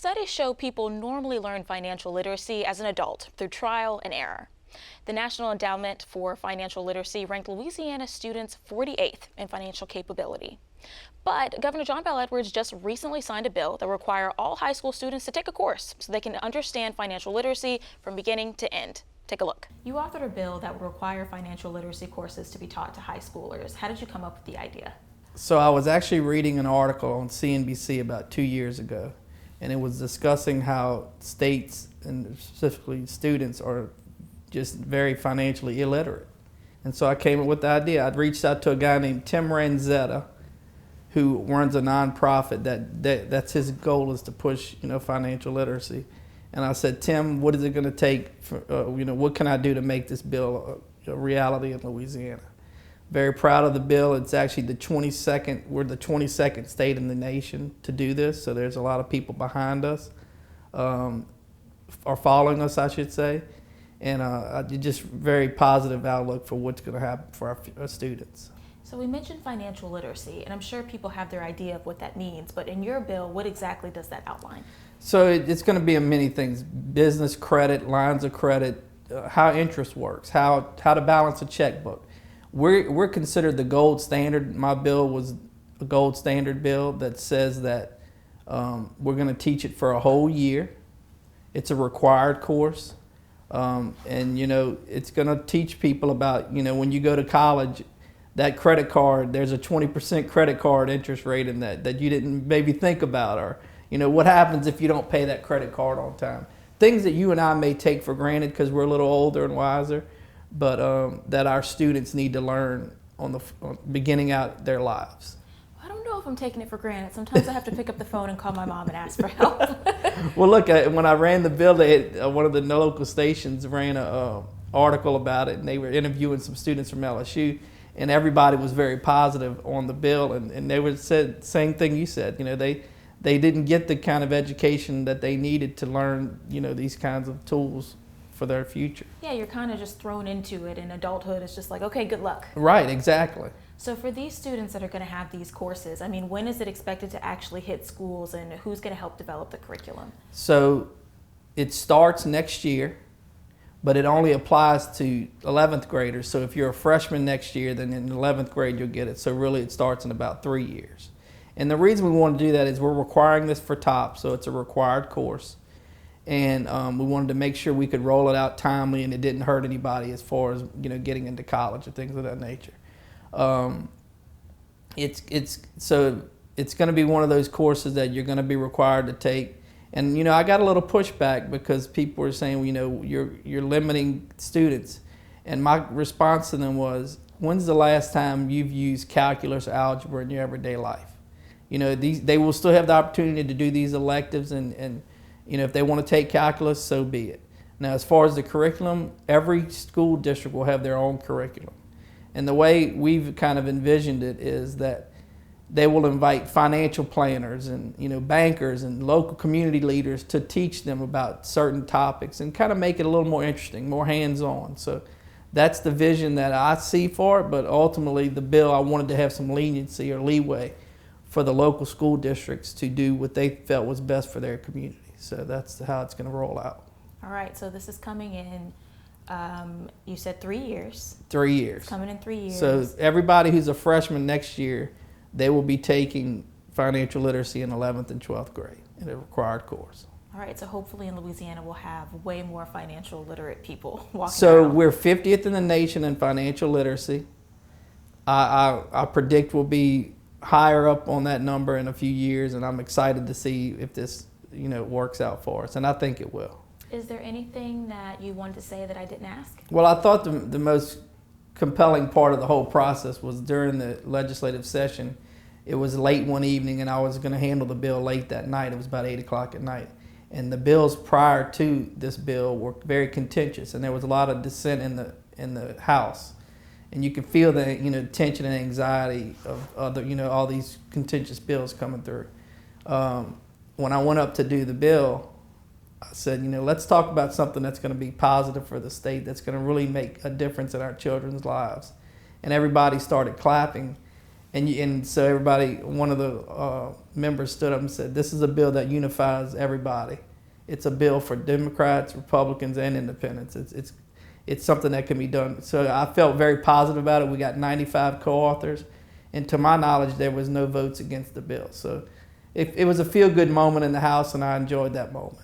Studies show people normally learn financial literacy as an adult through trial and error. The National Endowment for Financial Literacy ranked Louisiana students 48th in financial capability. But Governor John Bel Edwards just recently signed a bill that will require all high school students to take a course so they can understand financial literacy from beginning to end. Take a look. You authored a bill that would require financial literacy courses to be taught to high schoolers. How did you come up with the idea? So I was actually reading an article on CNBC about 2 years ago, and it was discussing how states and specifically students are just very financially illiterate. And so I came up with the idea. I'd reached out to a guy named Tim Ranzetta, who runs a nonprofit that's his goal is to push financial literacy. And I said, Tim, what is it going to take? What can I do to make this bill a reality in Louisiana? Very proud of the bill. It's actually the 22nd. We're the 22nd state in the nation to do this. So there's a lot of people behind us, or following us, I should say. And just very positive outlook for what's going to happen for our students. So we mentioned financial literacy, and I'm sure people have their idea of what that means, but in your bill, what exactly does that outline? So it's going to be many things: business credit, lines of credit, how interest works, how to balance a checkbook. We're considered the gold standard. My bill was a gold standard bill that says that we're going to teach it for a whole year. It's a required course. And it's going to teach people about, when you go to college, that credit card, there's a 20% credit card interest rate in that you didn't maybe think about, or, what happens if you don't pay that credit card on time. Things that you and I may take for granted because we're a little older and wiser, but that our students need to learn on beginning out their lives. I don't know if I'm taking it for granted. Sometimes I have to pick up the phone and call my mom and ask for help. Well, look, when I ran the bill, one of the local stations ran an article about it, and they were interviewing some students from LSU, and everybody was very positive on the bill, and they said the same thing you said. They didn't get the kind of education that they needed to learn, these kinds of tools for their future. Yeah, you're kind of just thrown into it, and adulthood is just like, okay, good luck. Right, exactly. So for these students that are going to have these courses, when is it expected to actually hit schools, and who's going to help develop the curriculum? So it starts next year, but it only applies to 11th graders. So if you're a freshman next year, then in 11th grade you'll get it. So really it starts in about 3 years. And the reason we want to do that is we're requiring this for TOP, so it's a required course. And we wanted to make sure we could roll it out timely and it didn't hurt anybody as far as getting into college or things of that nature. It's going to be one of those courses that you're going to be required to take. And I got a little pushback because people were saying, you're limiting students. And my response to them was, when's the last time you've used calculus or algebra in your everyday life? They will still have the opportunity to do these electives, and if they want to take calculus, so be it. Now, as far as the curriculum, every school district will have their own curriculum. And the way we've kind of envisioned it is that they will invite financial planners and bankers and local community leaders to teach them about certain topics and kind of make it a little more interesting, more hands-on. So that's the vision that I see for it, but ultimately the bill, I wanted to have some leniency or leeway for the local school districts to do what they felt was best for their community. So that's how it's going to roll out. All right, so this is coming in, you said 3 years. 3 years. It's coming in 3 years. So everybody who's a freshman next year, they will be taking financial literacy in 11th and 12th grade in a required course. All right, so hopefully in Louisiana we'll have way more financial literate people walking So around. we're 50th in the nation in financial literacy. I predict we'll be higher up on that number in a few years, and I'm excited to see if this works out for us, and I think it will. Is there anything that you wanted to say that I didn't ask? Well, I thought the most compelling part of the whole process was during the legislative session. It was late one evening, and I was going to handle the bill late that night. It was about 8 o'clock at night. And the bills prior to this bill were very contentious, and there was a lot of dissent in the House. And you could feel the tension and anxiety of all these contentious bills coming through. When I went up to do the bill, I said, let's talk about something that's going to be positive for the state, that's going to really make a difference in our children's lives. And everybody started clapping. And so everybody, one of the members stood up and said, "This is a bill that unifies everybody. It's a bill for Democrats, Republicans, and Independents. It's something that can be done." So I felt very positive about it. We got 95 co-authors, and to my knowledge, there was no votes against the bill. So it was a feel-good moment in the House, and I enjoyed that moment.